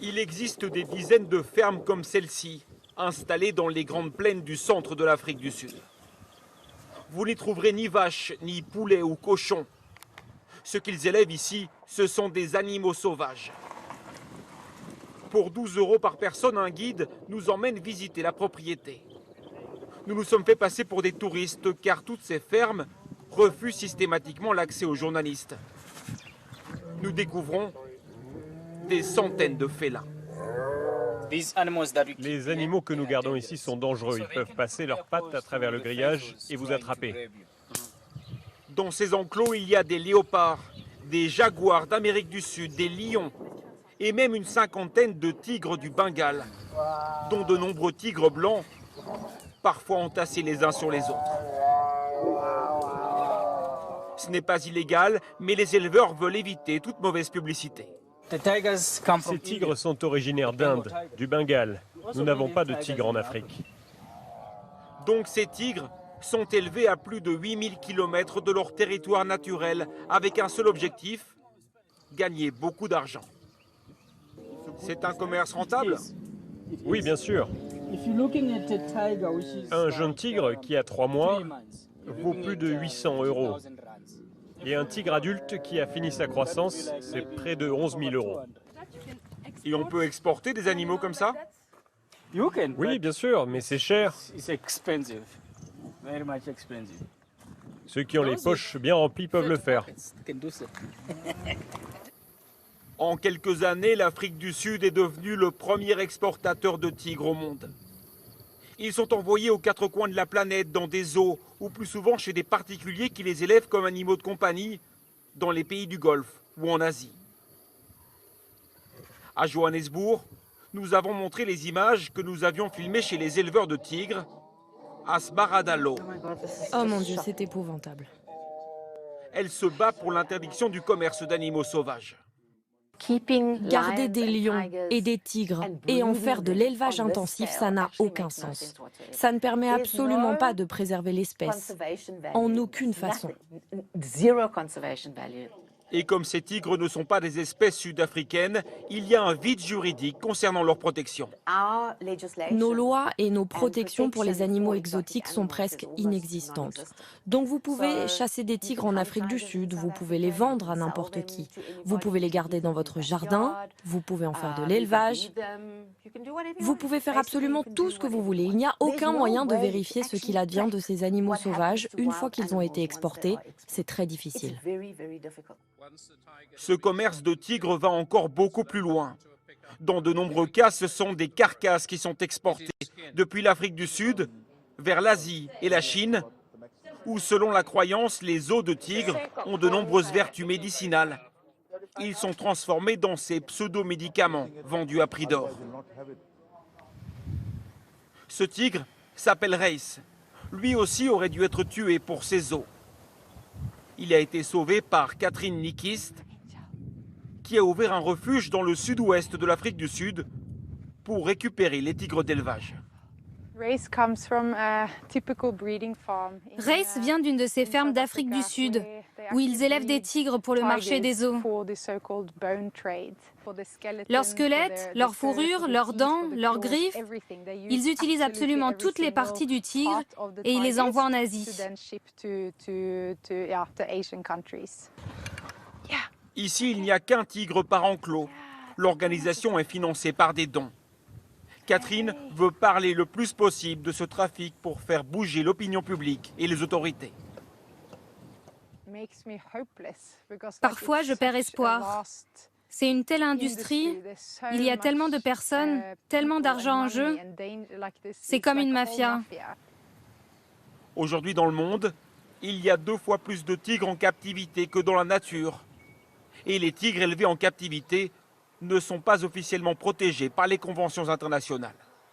Il existe des dizaines de fermes comme celle-ci, installées dans les grandes plaines du centre de l'Afrique du Sud. Vous n'y trouverez ni vaches, ni poulets ou cochons. Ce qu'ils élèvent ici, ce sont des animaux sauvages. Pour 12 € par personne, un guide nous emmène visiter la propriété. Nous nous sommes fait passer pour des touristes car toutes ces fermes refusent systématiquement l'accès aux journalistes. Nous découvrons des centaines de félins. Les animaux que nous gardons ici sont dangereux. Ils peuvent passer leurs pattes à travers le grillage et vous attraper. Dans ces enclos, il y a des léopards, des jaguars d'Amérique du Sud, des lions et même une cinquantaine de tigres du Bengale, dont de nombreux tigres blancs, parfois entassés les uns sur les autres. Ce n'est pas illégal, mais les éleveurs veulent éviter toute mauvaise publicité. Ces tigres sont originaires d'Inde, du Bengale. Nous n'avons pas de tigres en Afrique. Donc ces tigres sont élevés à plus de 8000 km de leur territoire naturel avec un seul objectif, gagner beaucoup d'argent. C'est un commerce rentable? Oui, bien sûr. Un jeune tigre qui a 3 mois vaut plus de 800 €. Et un tigre adulte qui a fini sa croissance, c'est près de 11 000 €. Et on peut exporter des animaux comme ça? Oui, bien sûr, mais c'est cher. Ceux qui ont les poches bien remplies peuvent le faire. En quelques années, l'Afrique du Sud est devenue le premier exportateur de tigres au monde. Ils sont envoyés aux 4 coins de la planète, dans des zoos, ou plus souvent chez des particuliers qui les élèvent comme animaux de compagnie, dans les pays du Golfe ou en Asie. À Johannesburg, nous avons montré les images que nous avions filmées chez les éleveurs de tigres, à Sbaradalo. Oh mon Dieu, c'est épouvantable. Elle se bat pour l'interdiction du commerce d'animaux sauvages. Garder des lions et des tigres et en faire de l'élevage intensif, ça n'a aucun sens. Ça ne permet absolument pas de préserver l'espèce, en aucune façon. Et comme ces tigres ne sont pas des espèces sud-africaines, il y a un vide juridique concernant leur protection. Nos lois et nos protections pour les animaux exotiques sont presque inexistantes. Donc vous pouvez chasser des tigres en Afrique du Sud, vous pouvez les vendre à n'importe qui. Vous pouvez les garder dans votre jardin, vous pouvez en faire de l'élevage. Vous pouvez faire absolument tout ce que vous voulez. Il n'y a aucun moyen de vérifier ce qu'il advient de ces animaux sauvages une fois qu'ils ont été exportés. C'est très difficile. Ce commerce de tigres va encore beaucoup plus loin. Dans de nombreux cas, ce sont des carcasses qui sont exportées depuis l'Afrique du Sud vers l'Asie et la Chine, où selon la croyance, les os de tigre ont de nombreuses vertus médicinales. Ils sont transformés dans ces pseudo-médicaments vendus à prix d'or. Ce tigre s'appelle Race. Lui aussi aurait dû être tué pour ses os. Il a été sauvé par Catherine Nikist, qui a ouvert un refuge dans le sud-ouest de l'Afrique du Sud pour récupérer les tigres d'élevage. Race vient d'une de ces fermes d'Afrique du Sud, où ils élèvent des tigres pour le marché des os. Leurs squelettes, leurs fourrures, leurs dents, leurs griffes, ils utilisent absolument toutes les parties du tigre et ils les envoient en Asie. Ici, il n'y a qu'un tigre par enclos. L'organisation est financée par des dons. Catherine veut parler le plus possible de ce trafic pour faire bouger l'opinion publique et les autorités. Parfois, je perds espoir. C'est une telle industrie, il y a tellement de personnes, tellement d'argent en jeu. C'est comme une mafia. Aujourd'hui dans le monde, il y a 2 fois plus de tigres en captivité que dans la nature. Et les tigres élevés en captivité ne sont pas officiellement protégés par les conventions internationales.